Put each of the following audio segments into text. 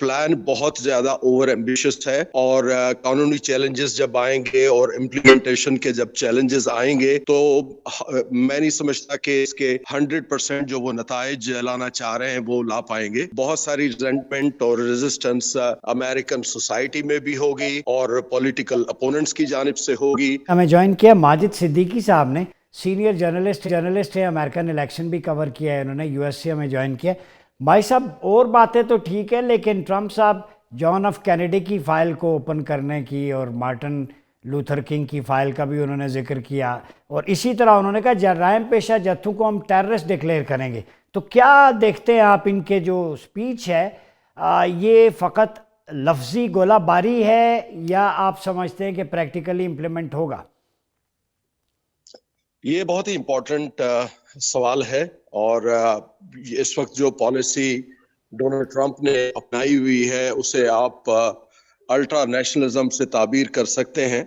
Plan बहुत ज्यादा over ambitious है और कानूनी चैलेंजेस जब आएंगे और इम्प्लीमेंटेशन के जब चैलेंजेस आएंगे तो मैं नहीं समझता कि इसके 100% जो वो नताइज लाना चाह रहे हैं वो ला पाएंगे। बहुत सारी रिजेंटमेंट और रेजिस्टेंस अमेरिकन सोसाइटी में भी होगी और पॉलिटिकल अपोनेंट्स की जानिब से होगी। हमें ज्वाइन किया माजिद सिद्दीकी साहब ने, सीनियर जर्नलिस्ट है, अमेरिकन इलेक्शन भी कवर किया है उन्होंने, यूएस से हमें ज्वाइन किया। भाई साहब और बातें तो ठीक है, लेकिन ट्रंप साहब जॉन एफ कैनेडी की फ़ाइल को ओपन करने की और मार्टिन लूथर किंग की फ़ाइल का भी उन्होंने जिक्र किया, और इसी तरह उन्होंने कहा जराइम पेशा जत्थों को हम टेररिस्ट डिक्लेयर करेंगे। तो क्या देखते हैं आप इनके जो स्पीच है, ये फ़कत लफ्ज़ी गोलाबारी है या आप समझते हैं कि प्रैक्टिकली इम्प्लीमेंट होगा? ये बहुत ही इम्पोर्टेंट सवाल है और इस वक्त जो पॉलिसी डोनाल्ड ट्रंप ने अपनाई हुई है उसे आप अल्ट्रा नेशनलिज्म से ताबीर कर सकते हैं,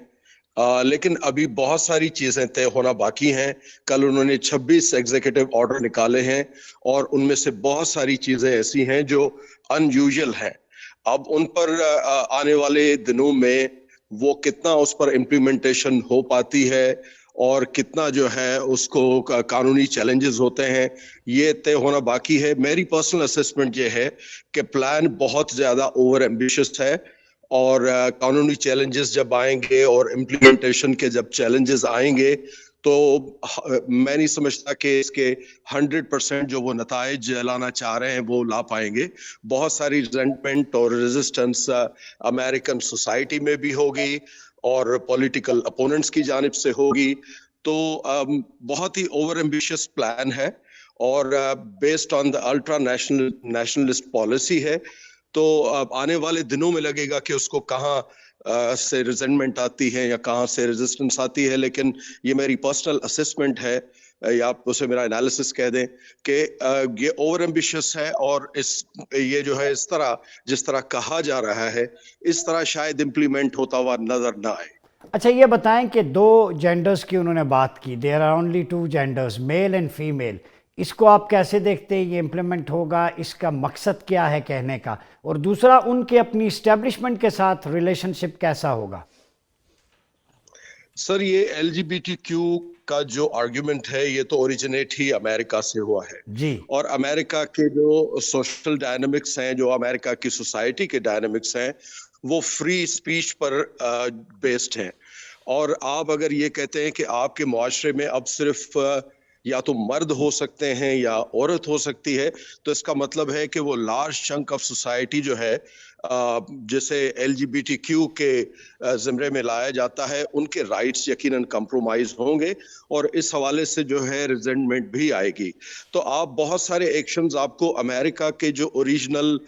लेकिन अभी बहुत सारी चीजें तय होना बाकी हैं। कल उन्होंने 26 एग्जीक्यूटिव ऑर्डर निकाले हैं और उनमें से बहुत सारी चीजें ऐसी हैं जो अनयूजुअल हैं। अब उन पर आने वाले दिनों में वो कितना उस पर इम्प्लीमेंटेशन हो पाती है और कितना जो है उसको कानूनी चैलेंजेस होते हैं, ये तय होना बाकी है। मेरी पर्सनल असेसमेंट ये है कि प्लान बहुत ज्यादा ओवर एम्बिशियस है और कानूनी चैलेंजेस जब आएंगे और इम्प्लीमेंटेशन के जब चैलेंजेस आएंगे तो मैं नहीं समझता कि इसके 100% जो वो नताइज लाना चाह रहे हैं वो ला पाएंगे। बहुत सारी रिजेंटमेंट और रेजिस्टेंस अमेरिकन सोसाइटी में भी होगी और पॉलिटिकल अपोनेंट्स की जानिब से होगी। तो बहुत ही ओवर एम्बिशियस प्लान है और based on the ultra nationalist policy है। तो आने वाले दिनों में लगेगा कि उसको कहाँ से रिजेंटमेंट आती है या कहाँ से रेजिस्टेंस आती है, लेकिन ये मेरी पर्सनल असेसमेंट है या आप उसे मेरा एनालिसिस कह दें कि ये ओवर एम्बिशियस है और ये जो है इस तरह जिस तरह कहा जा रहा है इस तरह शायद इम्प्लीमेंट होता हुआ नजर ना आए। अच्छा, ये बताएं कि 2 जेंडर्स की उन्होंने बात की, there are only 2 genders, male and female. इसको आप कैसे देखते हैं, ये इम्प्लीमेंट होगा, इसका मकसद क्या है कहने का? और दूसरा, उनके अपनी इस्टेब्लिशमेंट के साथ रिलेशनशिप कैसा होगा? सर, ये LGBTQ का जो आर्गुमेंट है ये तो ओरिजिनेट ही अमेरिका से हुआ है जी। और अमेरिका के जो सोशल डायनामिक्स हैं, जो अमेरिका की सोसाइटी के डायनामिक्स हैं, वो फ्री स्पीच पर बेस्ड हैं। और आप अगर ये कहते हैं कि आपके मुआशरे में अब सिर्फ या तो मर्द हो सकते हैं या औरत हो सकती है, तो इसका मतलब है कि वो लार्ज चंक ऑफ सोसाइटी जो है जिसे LGBTQ के ज़िम्रे में लाया जाता है, उनके राइट्स यकीनन कंप्रोमाइज होंगे और इस हवाले से जो है रिजेंटमेंट भी आएगी। तो आप बहुत सारे एक्शंस आपको अमेरिका के जो ओरिजिनल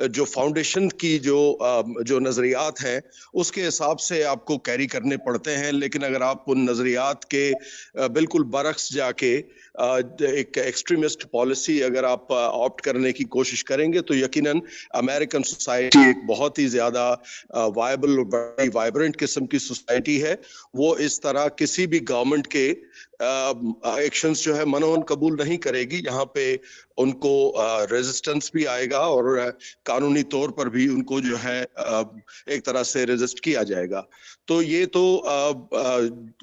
जो फाउंडेशन की जो नज़रियात हैं उसके हिसाब से आपको कैरी करने पड़ते हैं, लेकिन अगर आप उन नज़रियात के बिल्कुल बरक्स जाके एक एक्सट्रीमिस्ट पॉलिसी अगर आप ऑप्ट करने की कोशिश करेंगे तो यकीनन अमेरिकन सोसाइटी एक बहुत ही ज्यादा वायबल और बड़ी वाइब्रेंट किस्म की सोसाइटी है। वो इस तरह किसी भी गवर्नमेंट के एक्शंस जो है मनोहन कबूल नहीं करेगी। यहाँ पे उनको रेजिस्टेंस भी आएगा और कानूनी तौर पर भी उनको जो है एक तरह से रेजिस्ट किया जाएगा। तो ये तो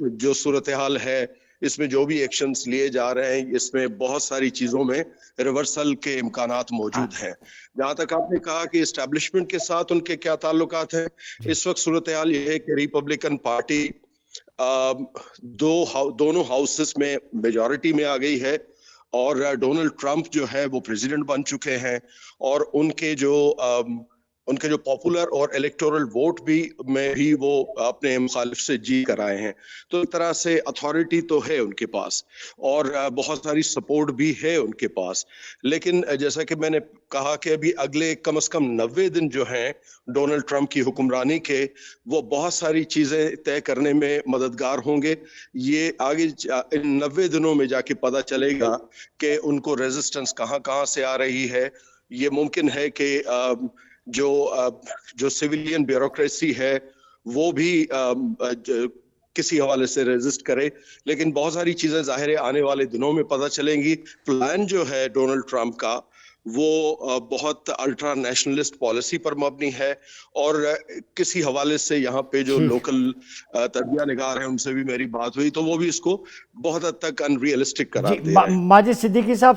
जो सूरत हाल है, इसमें जो भी एक्शंस लिए जा रहे हैं इसमें बहुत सारी चीजों में रिवर्सल के इम्कानात मौजूद हैं। जहां तक आपने कहा कि एस्टेब्लिशमेंट के साथ उनके क्या ताल्लुकात हैं, इस वक्त सूरत हाल ये है कि रिपब्लिकन पार्टी दोनों हाउसेस में मेजॉरिटी में आ गई है और डोनाल्ड ट्रंप जो है वो प्रेसिडेंट बन चुके हैं और उनके जो पॉपुलर और इलेक्टोरल वोट में भी वो अपने मुखालिफ से जीत कर आए हैं। तो एक तरह से अथॉरिटी तो है उनके पास और बहुत सारी सपोर्ट भी है उनके पास। लेकिन जैसा कि मैंने कहा कि अभी अगले कम से कम 90 दिन जो हैं डोनाल्ड ट्रंप की हुक्मरानी के, वो बहुत सारी चीजें तय करने में मददगार होंगे। ये आगे इन 90 दिनों में जाके पता चलेगा कि उनको रेजिस्टेंस कहाँ कहाँ से आ रही है। ये मुमकिन है कि जो सिविलियन ब्यूरोक्रेसी है वो भी किसी हवाले से रेजिस्ट करे, लेकिन बहुत सारी चीजें जाहिर है आने वाले दिनों में पता चलेंगी। प्लान जो है डोनाल्ड ट्रंप का वो बहुत अल्ट्रा नेशनलिस्ट पॉलिसी पर मबनी है। और किसी हवाले से यहाँ पे जो ठीक। लोकल तर्बिया निगार हैं उनसे भी मेरी बात हुई, तो वो भी इसको बहुत हद तक अनरियलिस्टिक जी करार दे रहे हैं। माजिद सिद्दीकी साहब,